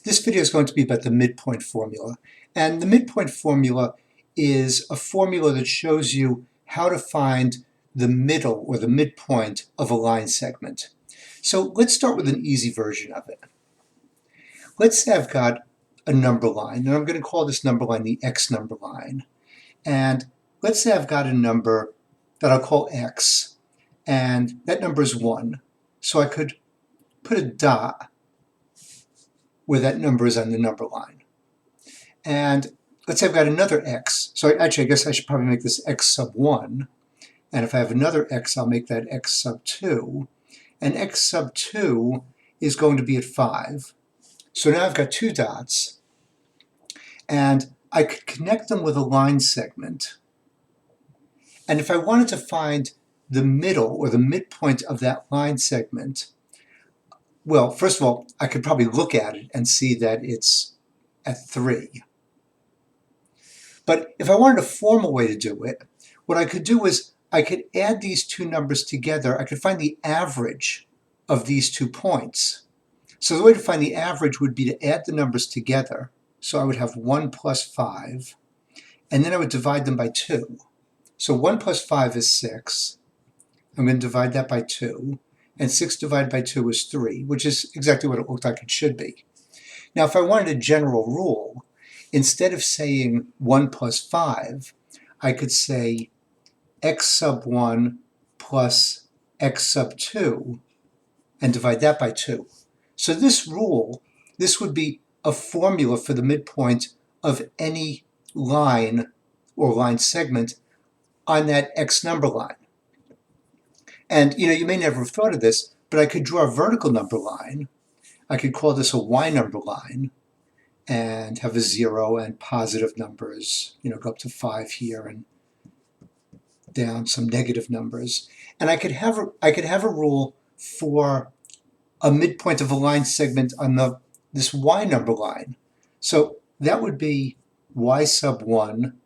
This video is going to be about the midpoint formula. And the midpoint formula is a formula that shows you how to find the middle or the midpoint of a line segment. So let's start with an easy version of it. Let's say I've got a number line, and I'm going to call this number line the x number line. And let's say I've got a number that I'll call x, and that number is 1. So I could put a dot where that number is on the number line. And let's say I've got another x. So actually, I guess I should probably make this x sub 1. And if I have another x, I'll make that x sub 2. And x sub 2 is going to be at 5. So now I've got two dots. And I could connect them with a line segment. And if I wanted to find the middle or the midpoint of that line segment, well, first of all, I could probably look at it and see that it's at 3. But if I wanted a formal way to do it, what I could do is I could add these two numbers together. I could find the average of these 2 points. So the way to find the average would be to add the numbers together. So I would have 1 plus 5, and then I would divide them by 2. So 1 plus 5 is 6. I'm going to divide that by 2. And 6 divided by 2 is 3, which is exactly what it looked like it should be. Now, if I wanted a general rule, instead of saying 1 plus 5, I could say x sub 1 plus x sub 2 and divide that by 2. So this rule, this would be a formula for the midpoint of any line or line segment on that x number line. And you may never have thought of this, but I could draw a vertical number line. I could call this a y number line and have a 0 and positive numbers, go up to 5 here and down some negative numbers. And I could have a rule for a midpoint of a line segment on this y number line. So that would be y sub 1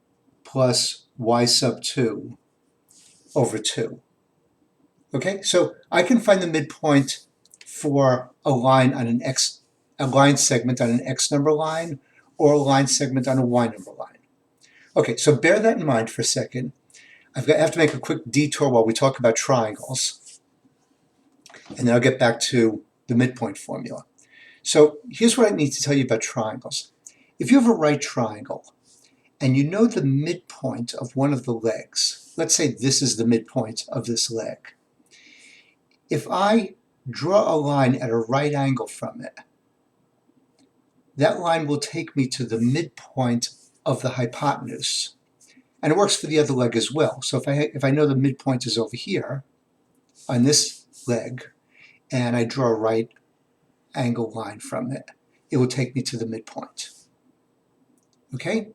plus y sub 2 over 2. Okay, so I can find the midpoint for a line on a line segment on an x number line, or a line segment on a y number line. Okay, so bear that in mind for a second. I have to make a quick detour while we talk about triangles, and then I'll get back to the midpoint formula. So here's what I need to tell you about triangles. If you have a right triangle, and you know the midpoint of one of the legs, let's say this is the midpoint of this leg. If I draw a line at a right angle from it, that line will take me to the midpoint of the hypotenuse. And it works for the other leg as well. So if I know the midpoint is over here on this leg, and I draw a right angle line from it, it will take me to the midpoint. Okay?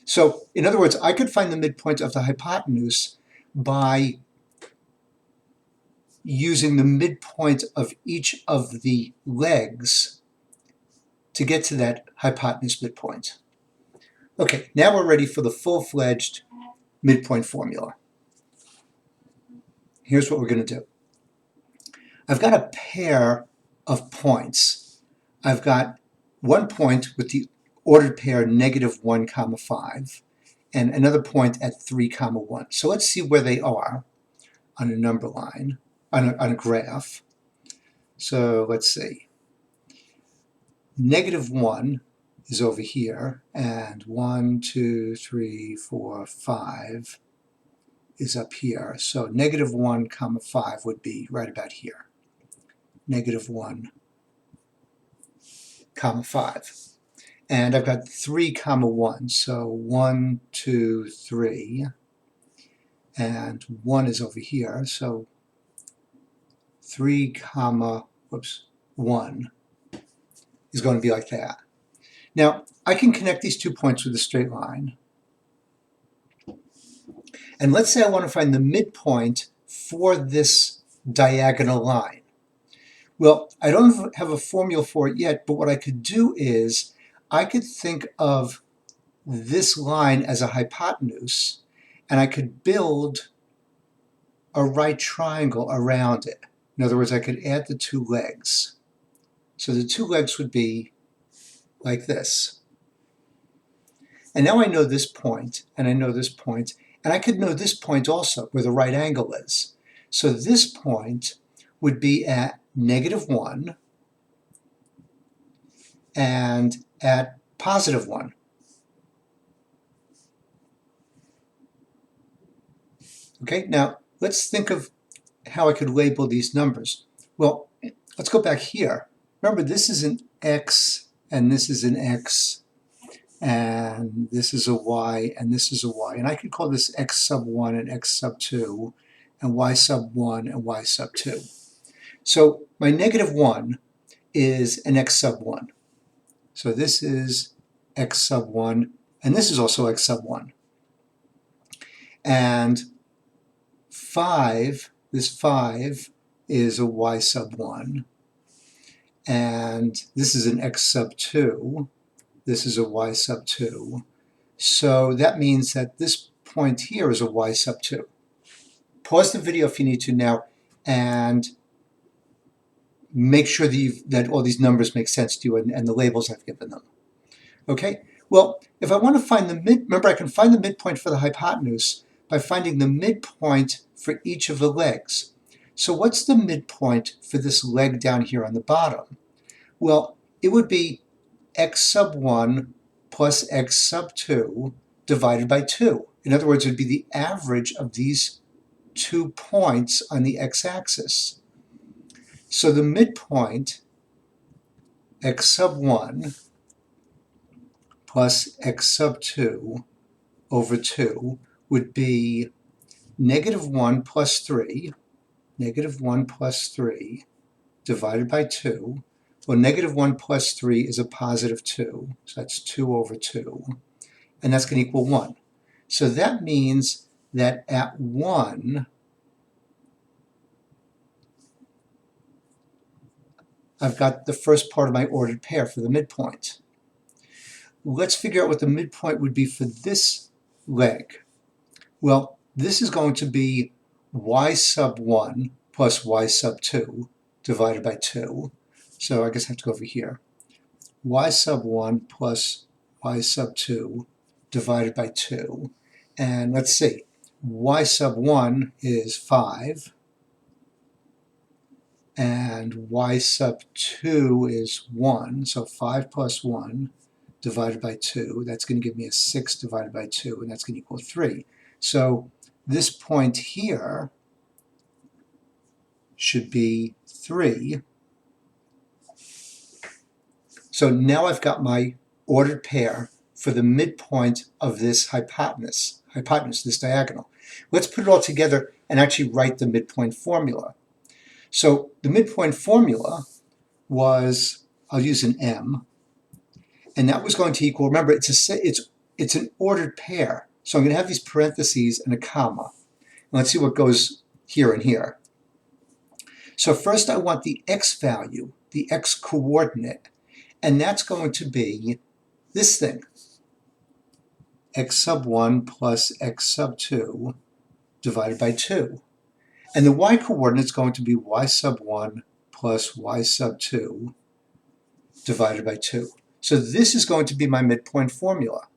So in other words, I could find the midpoint of the hypotenuse by using the midpoint of each of the legs to get to that hypotenuse midpoint. Okay, now we're ready for the full-fledged midpoint formula. Here's what we're going to do. I've got a pair of points. I've got one point with the ordered pair -1, 5, and another point at 3, 1. So let's see where they are on a number line. On a graph. So let's see. -1 is over here, and 1, 2, 3, 4, 5 is up here. So -1, 5 would be right about here. -1, 5. And I've got 3, 1. So 1, 2, 3. And 1 is over here. So 3, 1 is going to be like that. Now, I can connect these 2 points with a straight line. And let's say I want to find the midpoint for this diagonal line. Well, I don't have a formula for it yet, but what I could do is I could think of this line as a hypotenuse, and I could build a right triangle around it. In other words, I could add the 2 legs. So the 2 legs would be like this. And now I know this point, and I know this point, and I could know this point also, where the right angle is. So this point would be at -1 and at +1. Okay, now let's think of how I could label these numbers. Well, let's go back here. Remember, this is an X, and this is an X, and this is a Y, and this is a Y. And I could call this X sub 1 and X sub 2, and Y sub 1 and Y sub 2. So my -1 is an X sub 1. So this is X sub 1, and this is also X sub 1. And 5, this 5 is a Y sub 1. And this is an X sub 2. This is a Y sub 2. So that means that this point here is a Y sub 2. Pause the video if you need to now and make sure that all these numbers make sense to you and the labels I've given them. Okay? Well, if I want to find the remember I can find the midpoint for the hypotenuse by finding the midpoint for each of the legs. So what's the midpoint for this leg down here on the bottom? Well, it would be X sub 1 plus X sub 2 divided by 2. In other words, it would be the average of these 2 points on the x-axis. So the midpoint, X sub 1 plus X sub 2 over 2 would be -1 plus 3, -1 plus 3 divided by 2. Well, -1 plus 3 is a +2, so that's 2 over 2, and that's going to equal 1. So that means that at 1, I've got the first part of my ordered pair for the midpoint. Let's figure out what the midpoint would be for this leg. Well, this is going to be Y sub 1 plus Y sub 2 divided by 2. So I guess I have to go over here. Y sub 1 plus Y sub 2 divided by 2. And let's see. Y sub 1 is 5. And Y sub 2 is 1. So 5 plus 1 divided by 2. That's going to give me a 6 divided by 2. And that's going to equal 3. So this point here should be 3. So now I've got my ordered pair for the midpoint of this hypotenuse, this diagonal. Let's put it all together and actually write the midpoint formula. So the midpoint formula was, I'll use an M, and that was going to equal, remember, it's an ordered pair. So I'm going to have these parentheses and a comma. And let's see what goes here and here. So first I want the x value, the x coordinate, and that's going to be this thing, X sub 1 plus X sub 2 divided by 2. And the y coordinate is going to be Y sub 1 plus Y sub 2 divided by 2. So this is going to be my midpoint formula,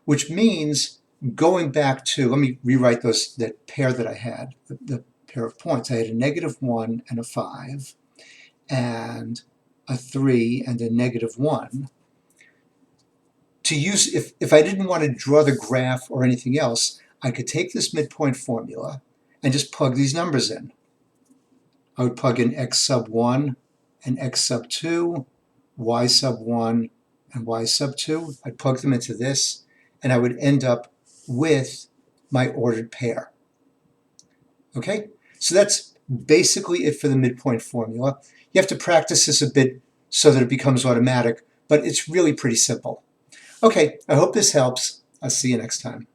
which means going back to, let me rewrite that pair that I had, the pair of points. I had a -1 and a 5, and a 3 and a -1. To use, if I didn't want to draw the graph or anything else, I could take this midpoint formula and just plug these numbers in. I would plug in X sub 1 and X sub 2, Y sub 1 and Y sub 2. I'd plug them into this, and I would end up with my ordered pair. Okay? So that's basically it for the midpoint formula. You have to practice this a bit so that it becomes automatic, but it's really pretty simple. Okay, I hope this helps. I'll see you next time.